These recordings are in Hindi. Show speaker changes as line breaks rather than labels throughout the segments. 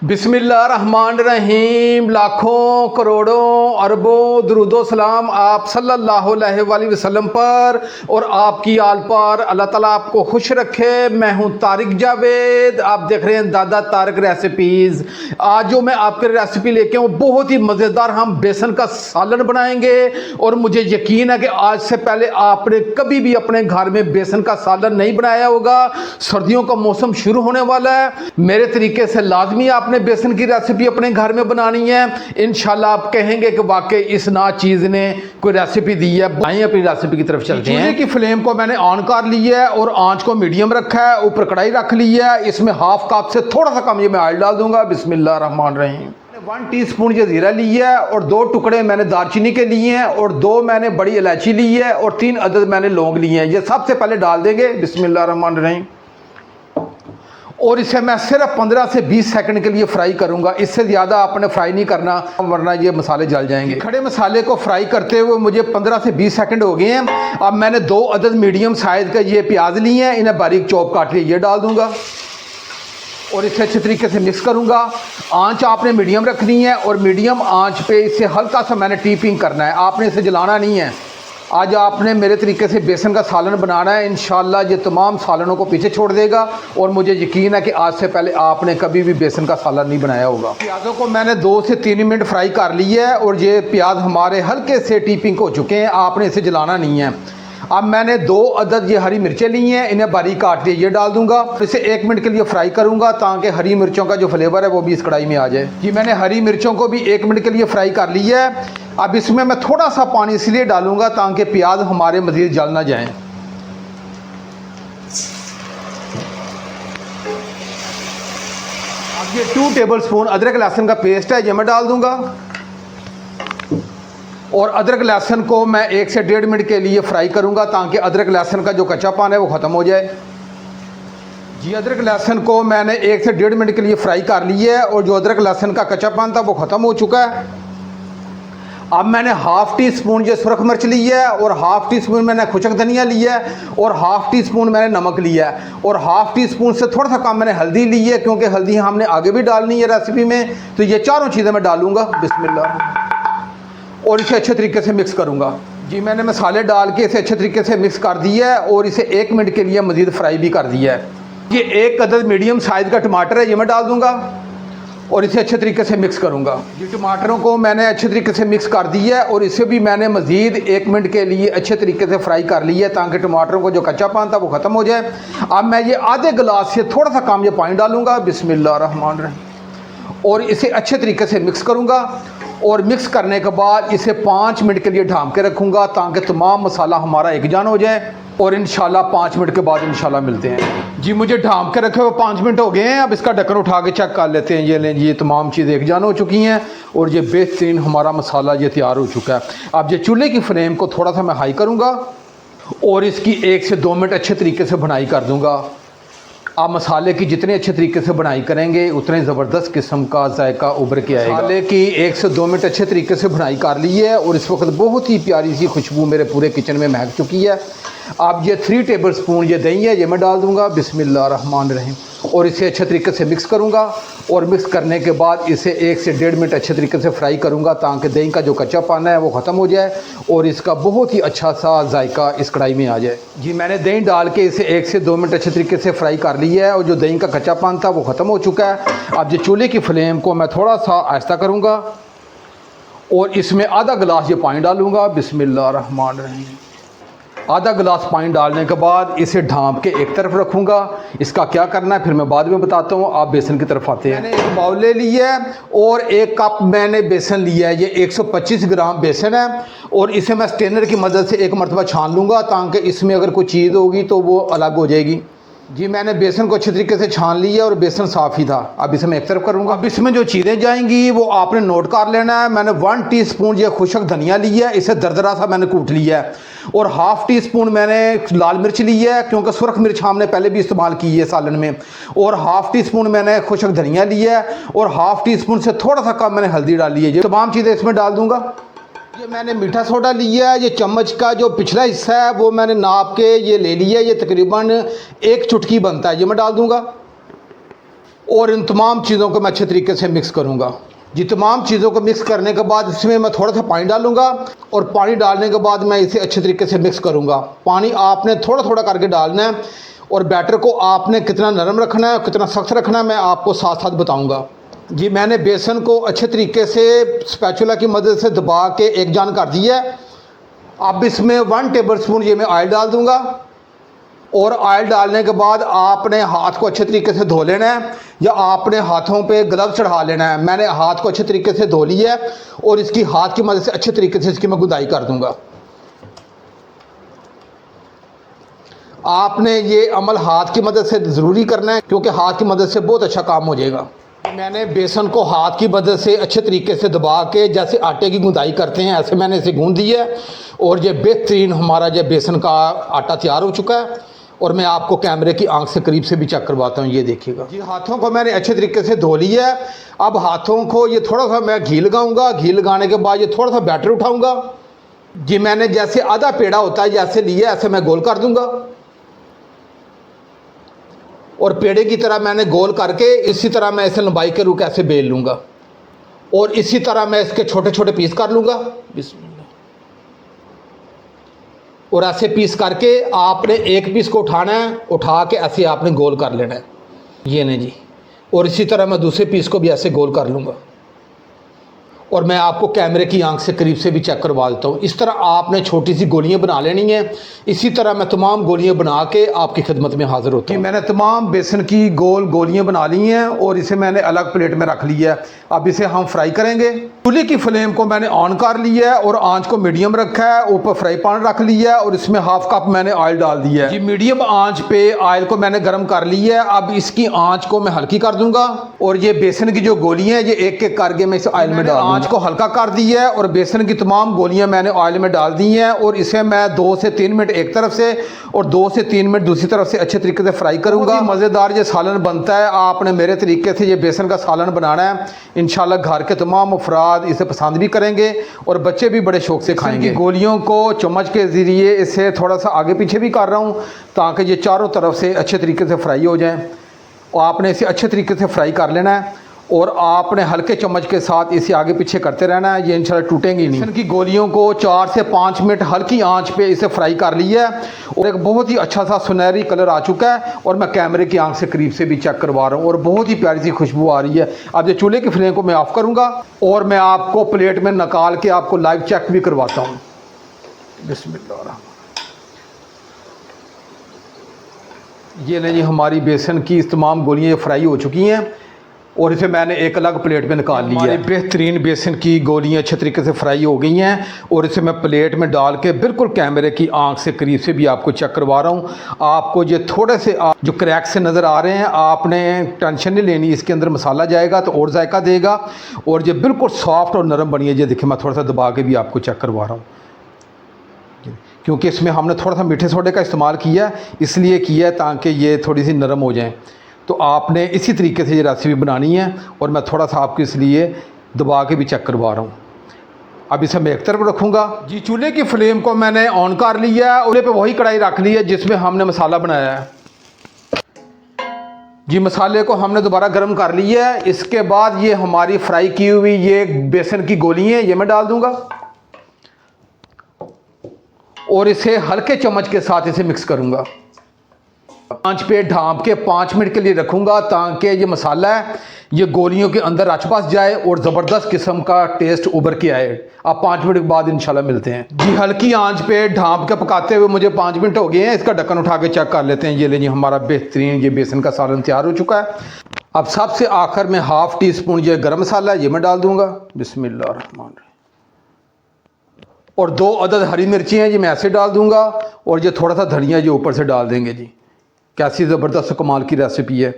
बिस्मिल्लाहिर्रहमानिर्रहीम। लाखों करोड़ों अरबों दुरूदो सलाम आप सल्लल्लाहु अलैहि वसल्लम पर और आपकी आल पर। अल्लाह ताला आपको खुश रखे। मैं हूं तारिक जावेद, आप देख रहे हैं दादा तारिक रेसिपीज़। आज जो मैं आपके रेसिपी लेके हूँ बहुत ही मज़ेदार, हम बेसन का सालन बनाएंगे और मुझे यकीन है कि आज से पहले आपने कभी भी अपने घर में बेसन का सालन नहीं बनाया होगा। सर्दियों का मौसम शुरू होने वाला है, मेरे तरीके से लाजमी आपने बेसन की रेसिपी अपने घर में बनानी है। इंशाल्लाह आप कहेंगे कि वाकई इस ना चीज़ ने कोई रेसिपी दी है। आइए अपनी रेसिपी की तरफ चलते हैं। चूल्हे की फ्लेम को मैंने ऑन कर ली है और आंच को मीडियम रखा है, ऊपर कढ़ाई रख ली है। इसमें हाफ कप से थोड़ा सा कम ये मैं ऑयल डाल दूंगा। बिस्मिल्लाहिर्रहमानिर्रहीम। 1 टीस्पून ये ज़ीरा लिया है और 2 टुकड़े मैंने दालचीनी के लिए हैं और 2 मैंने बड़ी इलायची ली है और 3 अदद मैंने लौंग लिए हैं। ये सबसे पहले डाल देंगे। बिस्मिल्लाहिर्रहमानिर्रहीम। और इसे मैं सिर्फ 15 से 20 सेकंड के लिए फ्राई करूंगा, इससे ज़्यादा आपने फ्राई नहीं करना वरना ये मसाले जल जाएंगे। खड़े मसाले को फ्राई करते हुए मुझे 15 से 20 सेकंड हो गए हैं। अब मैंने 2 अदद मीडियम साइज़ का ये प्याज लिए हैं, इन्हें बारीक चॉप काट लिए, ये डाल दूंगा और इसे अच्छे तरीके से मिक्स करूंगा। आंच आपने मीडियम रखनी है और मीडियम आंच पे इसे हल्का सा मैंने टीपिंग करना है, आपने इसे जलाना नहीं है। आज आपने मेरे तरीके से बेसन का सालन बनाना है, इंशाल्लाह ये तमाम सालनों को पीछे छोड़ देगा और मुझे यकीन है कि आज से पहले आपने कभी भी बेसन का सालन नहीं बनाया होगा। प्याज़ों को मैंने 2 से 3 मिनट फ्राई कर लिया है और ये प्याज हमारे हल्के से टीपिंग हो चुके हैं, आपने इसे जलाना नहीं है। अब मैंने 2 अदद ये हरी मिर्चें ली हैं, इन्हें बारीक काट लिए, ये डाल दूंगा। इसे 1 मिनट के लिए फ्राई करूंगा ताकि हरी मिर्चों का जो फ्लेवर है वो भी इस कढ़ाई में आ जाए। जी मैंने हरी मिर्चों को भी 1 मिनट के लिए फ्राई कर लिया है। अब इसमें मैं थोड़ा सा पानी इसलिए डालूंगा ताकि प्याज हमारे मज़ीद जल ना जाएं। अब ये 2 टेबलस्पून अदरक लहसुन का पेस्ट है, ये मैं डाल दूंगा और अदरक लहसुन को मैं 1 से 1.5 मिनट के लिए फ्राई करूंगा ताकि अदरक लहसुन का जो कच्चापन है वो ख़त्म हो जाए। जी अदरक लहसुन को मैंने 1 से 1.5 मिनट के लिए फ्राई कर लिया है और जो अदरक लहसुन का कच्चापन था वो ख़त्म हो चुका है। अब मैंने हाफ़ टी स्पून ये सुरख मिर्च ली है और हाफ़ टी स्पून मैंने खुशक धनिया लिया है और हाफ़ टी स्पून मैंने नमक लिया है और हाफ़ टी स्पून से थोड़ा सा कम मैंने हल्दी ली है, क्योंकि हल्दी हमने आगे भी डालनी है रेसिपी में, तो ये चारों चीज़ें मैं डालूँगा। बिस्मिल्लाह। और इसे अच्छे तरीके से मिक्स करूँगा। जी मैंने मसाले डाल के इसे अच्छे तरीके से मिक्स कर दिया है और इसे 1 मिनट के लिए मज़ीद फ्राई भी कर दिया है। ये 1 अदद मीडियम साइज़ का टमाटर है, ये मैं डाल दूँगा और इसे अच्छे तरीके से मिक्स करूंगा। ये टमाटरों को मैंने अच्छे तरीके से मिक्स कर दिया है और इसे भी मैंने मज़ीद 1 मिनट के लिए अच्छे तरीके से फ्राई कर लिया है ताकि टमाटरों को जो कच्चापन था वो ख़त्म हो जाए। अब मैं ये आधे गिलास से थोड़ा सा कम ये पानी डालूंगा। बिस्मिल्लाहिर्रहमानिर्रहीम। और इसे अच्छे तरीके से मिक्स करूंगा और मिक्स करने के बाद इसे 5 मिनट के लिए ढाँप के रखूँगा ताकि तमाम मसाला हमारा एकजान हो जाए और इंशाल्लाह 5 मिनट के बाद इंशाल्लाह मिलते हैं। जी मुझे ढाँप के रखे हुए 5 मिनट हो गए हैं। अब इसका ढक्कन उठा के चेक कर लेते हैं। ये लें, ये तमाम चीज़ें एकजान हो चुकी हैं और ये बेहतरीन हमारा मसाला ये तैयार हो चुका है। अब ये चूल्हे की फ्लेम को थोड़ा सा मैं हाई करूँगा और इसकी 1 से 2 मिनट अच्छे तरीके से भुनाई कर दूँगा। आप मसाले की जितने अच्छे तरीके से बनाई करेंगे उतने ज़बरदस्त किस्म का जायका उभर के आएगा। मसाले की 1 से 2 मिनट अच्छे तरीके से भुनाई कर ली है और इस वक्त बहुत ही प्यारी सी खुशबू मेरे पूरे किचन में महक चुकी है। अब ये 3 टेबलस्पून ये दही है, ये मैं डाल दूंगा। बिस्मिल्लाहिर्रहमानिर्रहीम। और इसे अच्छे तरीके से मिक्स करूंगा और मिक्स करने के बाद इसे 1 से 1.5 मिनट अच्छे तरीके से फ्राई करूंगा ताकि दही का जो कच्चापन है वो ख़त्म हो जाए और इसका बहुत ही अच्छा सा जायका इस कढ़ाई में आ जाए। जी मैंने दही डाल के इसे 1 से 2 मिनट अच्छे तरीके से फ्राई कर लिया है और जो दही का कच्चापन था वो ख़त्म हो चुका है। अब ये चूल्हे की फ्लेम को मैं थोड़ा सा आहिस्ता करूँगा और इसमें आधा गिलास ये पानी डालूँगा। बिस्मिल्लाहिर्रहमानिर्रहीम। आधा गिलास पानी डालने के बाद इसे ढाँप के एक तरफ रखूँगा। इसका क्या करना है फिर मैं बाद में बताता हूँ। आप बेसन की तरफ आते हैं। मैंने एक बाउल ले लिया है और 1 कप मैंने बेसन लिया है। ये 125 ग्राम बेसन है और इसे मैं स्ट्रेनर की मदद से 1 मरतबा छान लूँगा ताकि इसमें अगर कोई चीज़ होगी तो वो अलग हो जाएगी। जी मैंने बेसन को अच्छे तरीके से छान लिया और बेसन साफ़ ही था। अब इसे मैं एक तरफ करूँगा। अब इसमें जो चीज़ें जाएंगी वो आपने नोट कर लेना है। मैंने 1 टीस्पून ये खुशक धनिया लिया है, इसे दरदरा सा मैंने कूट लिया है और हाफ़ टी स्पून मैंने लाल मिर्च ली है, क्योंकि सुरख मिर्च हमने पहले भी इस्तेमाल की है सालन में, और हाफ़ टी स्पून मैंने खुशक धनिया लिया है और हाफ़ टी स्पून से थोड़ा सा कम मैंने हल्दी डाली है। ये तमाम चीज़ें इसमें डाल दूँगा। ये मैंने मीठा सोडा लिया है, ये चम्मच का जो पिछला हिस्सा है वो मैंने नाप के ये ले लिया है, ये तकरीबन 1 चुटकी बनता है, ये मैं डाल दूंगा। और इन तमाम चीज़ों को मैं अच्छे तरीके से मिक्स करूँगा जी। तमाम चीज़ों को मिक्स करने के बाद इसमें मैं थोड़ा सा पानी डालूँगा और पानी डालने के बाद मैं इसे अच्छे तरीके से मिक्स करूँगा। पानी आपने थोड़ा थोड़ा करके डालना है और बैटर को आपने कितना नरम रखना है कितना सख्त रखना है मैं आपको साथ साथ बताऊँगा जी। मैंने बेसन को अच्छे तरीके से स्पैचुला की मदद से दबा के एक जान कर दिया है। अब इसमें 1 टेबल स्पून ये मैं ऑयल डाल दूँगा और ऑयल डालने के बाद आपने हाथ को अच्छे तरीके से धो लेना है या आपने हाथों पे ग्लव चढ़ा लेना है। मैंने हाथ को अच्छे तरीके से धो लिया है और इसकी हाथ की मदद से अच्छे तरीके से इसकी मैं गुदाई कर दूंगा। आपने ये अमल हाथ की मदद से ज़रूरी करना है क्योंकि हाथ की मदद से बहुत अच्छा काम हो जाएगा। मैंने बेसन को हाथ की मदद से अच्छे तरीके से दबा के जैसे आटे की गुंदाई करते हैं ऐसे मैंने इसे गूंद दिया है और ये बेहतरीन हमारा ये बेसन का आटा तैयार हो चुका है। और मैं आपको कैमरे की आंख से करीब से भी चेक करवाता हूँ, ये देखिएगा जी। हाथों को मैंने अच्छे तरीके से धो लिया है। अब हाथों को ये थोड़ा सा मैं घी लगाऊंगा। घी लगाने के बाद ये थोड़ा सा बैटर उठाऊंगा जी। मैंने जैसे आधा पेड़ा होता है जैसे लिया ऐसे मैं गोल कर दूंगा और पेड़े की तरह मैंने गोल करके इसी तरह मैं इसे लंबाई के रूप ऐसे बेल लूँगा और इसी तरह मैं इसके छोटे छोटे पीस कर लूँगा और ऐसे पीस करके आपने एक पीस को उठाना है, उठा के ऐसे आपने गोल कर लेना है, ये नहीं जी। और इसी तरह मैं दूसरे पीस को भी ऐसे गोल कर लूँगा और मैं आपको कैमरे की आंख से करीब से भी चेक करवा देता हूँ। इस तरह आपने छोटी सी गोलियाँ बना लेनी है। इसी तरह मैं तमाम गोलियाँ बना के आपकी खिदमत में हाज़िर होता हूँ। मैंने तमाम बेसन की गोल गोलियाँ बना ली हैं और इसे मैंने अलग प्लेट में रख लिया है। अब इसे हम फ्राई करेंगे। चूल्हे की फ्लेम को मैंने ऑन कर लिया है और आंच को मीडियम रखा है। ऊपर फ्राई पैन रख लिया है और इसमें हाफ कप मैंने ऑयल डाल दिया है जी। मीडियम आंच पे ऑयल को मैंने गर्म कर लिया है। अब इसकी आंच को मैं हल्की कर दूंगा और ये बेसन की जो गोलियां हैं ये एक एक करके मैं इस ऑयल में डाल आंच को हल्का कर दिया है और बेसन की तमाम गोलियां मैंने ऑयल में डाल दी हैं और इसे मैं 2 से 3 मिनट एक तरफ से और 2 से 3 मिनट दूसरी तरफ से अच्छे तरीके से फ्राई करूंगा। मज़ेदार ये सालन बनता है। आपने मेरे तरीके से ये बेसन का सालन बनाना है। इंशाल्लाह घर के तमाम अफराद इसे पसंद भी करेंगे और बच्चे भी बड़े शौक से खाएंगे। गोलियों को चम्मच के ज़रिए इसे थोड़ा सा आगे पीछे भी कर रहा हूँ ताकि ये चारों तरफ से अच्छे तरीके से फ्राई हो जाएं और आपने इसे अच्छे तरीके से फ्राई कर लेना है और आपने हल्के चम्मच के साथ इसे आगे पीछे करते रहना है। ये इंशाल्लाह टूटेंगी नहीं। बेसन की गोलियों को 4 से 5 मिनट हल्की आंच पे इसे फ्राई कर लिया है और एक बहुत ही अच्छा सा सुनहरी कलर आ चुका है और मैं कैमरे की आंख से करीब से भी चेक करवा रहा हूँ और बहुत ही प्यारी सी खुशबू आ रही है। अब ये चूल्हे की फ्लेम को मैं ऑफ़ करूँगा और मैं आपको प्लेट में निकाल के आपको लाइव चेक भी करवाता हूँ। बिस्मिल्लाह। ये नहीं जी, हमारी बेसन की तमाम गोलियाँ फ्राई हो चुकी हैं और इसे मैंने एक अलग प्लेट में निकाल लिया है। बेहतरीन बेसन की गोलियाँ अच्छे तरीके से फ्राई हो गई हैं और इसे मैं प्लेट में डाल के बिल्कुल कैमरे की आंख से करीब से भी आपको चेक करवा रहा हूँ। आपको ये थोड़े से जो क्रैक से नज़र आ रहे हैं आपने टेंशन नहीं लेनी। इसके अंदर मसाला जाएगा तो और जायका देगा और ये बिल्कुल सॉफ्ट और नरम बनी है। ये देखिए मैं थोड़ा सा दबा के भी आपको चेक करवा रहा हूँ क्योंकि इसमें हमने थोड़ा सा मीठे सोडे का इस्तेमाल किया है, इसलिए किया है ताकि ये थोड़ी सी नरम हो जाएँ। तो आपने इसी तरीके से ये रेसिपी बनानी है और मैं थोड़ा सा आपको इसलिए दबा के भी चेक करवा रहा हूँ। अब इसे मैं एक तरफ रखूँगा जी। चूल्हे की फ्लेम को मैंने ऑन कर लिया है। चूल्हे पे वही कढ़ाई रख ली है जिसमें हमने मसाला बनाया है जी। मसाले को हमने दोबारा गर्म कर लिया है। इसके बाद ये हमारी फ्राई की हुई ये बेसन की गोली है, ये मैं डाल दूँगा और इसे हल्के चम्मच के साथ इसे मिक्स करूँगा। आंच पे ढांप के 5 मिनट के लिए रखूँगा ताकि ये मसाला है ये गोलियों के अंदर रच बस जाए और ज़बरदस्त किस्म का टेस्ट उभर के आए। आप 5 मिनट के बाद इंशाल्लाह मिलते हैं जी। हल्की आंच पे ढांप के पकाते हुए मुझे 5 मिनट हो गए हैं। इसका ढक्कन उठा के चेक कर लेते हैं। ये ले जी, हमारा बेहतरीन ये बेसन का सालन तैयार हो चुका है। अब सबसे आखिर में हाफ़ टी स्पून ये गर्म मसाला ये मैं डाल दूँगा। बिस्मिल्लाह। और 2 अदद हरी मिर्ची हैं जी मैं ऐसे डाल दूँगा और ये थोड़ा सा धनिया जो ऊपर से डाल देंगे जी। कैसी ज़बरदस्त कमाल की रेसिपी है।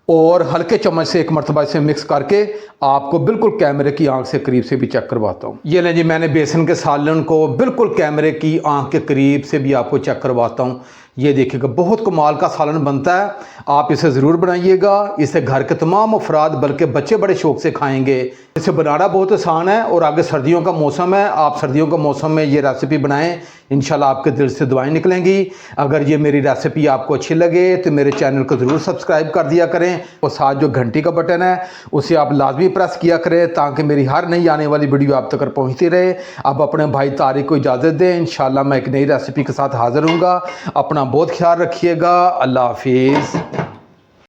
और हल्के चम्मच से एक मरतबा इसे मिक्स करके आपको बिल्कुल कैमरे की आंख से करीब से भी चेक करवाता हूँ। ये लें जी, मैंने बेसन के सालन को बिल्कुल कैमरे की आंख के करीब से भी आपको चेक करवाता हूँ। ये देखिएगा बहुत कमाल का सालन बनता है, आप इसे ज़रूर बनाइएगा। इसे घर के तमाम अफराद बल्कि बच्चे बड़े शौक़ से खाएंगे। इसे बनाना बहुत आसान है और आगे सर्दियों का मौसम है, आप सर्दियों का मौसम में ये रेसिपी बनाएं, इंशाल्लाह आपके दिल से दुआएं निकलेंगी। अगर ये मेरी रेसिपी आपको अच्छी लगे तो मेरे चैनल को ज़रूर सब्सक्राइब कर दिया करें और साथ जो घंटी का बटन है उसे आप लाजमी प्रेस किया करें ताकि मेरी हर नई आने वाली वीडियो आप तक पहुँचती रहे। अब अपने भाई तारिक को इजाज़त दें, इंशाल्लाह मैं एक नई रेसिपी के साथ हाज़िर हूँगा। अपना बहुत ख्याल रखिएगा। अल्लाह हाफिज़।